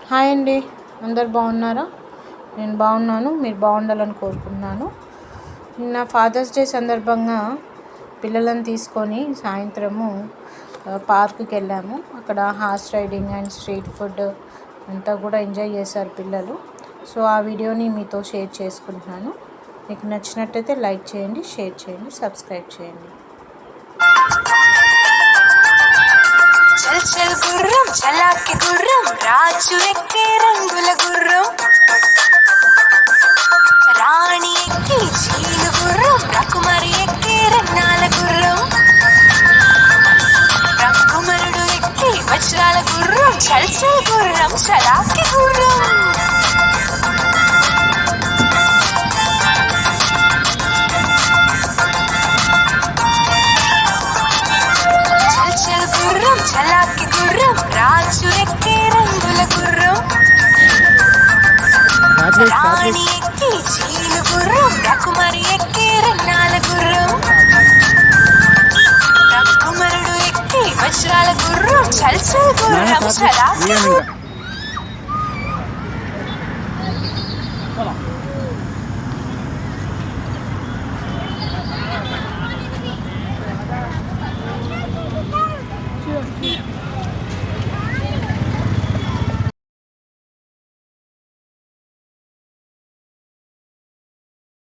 Hi అండి, అందరు బాగున్నారా? నేను బాగున్నాను, మీరు బాగుండాలని కోరుకుంటున్నాను. నిన్న ఫాదర్స్ డే సందర్భంగా పిల్లలను తీసుకొని సాయంత్రము పార్కుకి వెళ్ళాము. అక్కడ horse riding and street food అంతా కూడా ఎంజాయ్ చేశారు పిల్లలు. సో ఆ వీడియోని మీతో షేర్ చేసుకుంటున్నాను. మీకు నచ్చినట్టయితే లైక్ చేయండి, షేర్ చేయండి, సబ్స్క్రైబ్ చేయండి. చల్ చల్ గుర్రం చలాకి గుర్రం రాజు ఎక్కే రంగుల గుర్రం రాణి ఎక్కి చీలు గుర్రం రకుమరి ఎక్కే రత్నాల గుర్రం రకుమరుడు ఎక్కి వజ్రాల గుర్రం చల్ చల్ గుర్రం చలాకి గుర్రం గుర్రం చలాకి గుర్రం రాజు ఎక్కే రంగుల గుర్రం రాణి ఎక్కి చీలు గుర్రం రకుమరి ఎక్కే రత్నాల గుర్రం రకుమరుడు ఎక్కి వజ్రాల గుర్రం చల్ చల్ గుర్రం చలాకి గుర్రం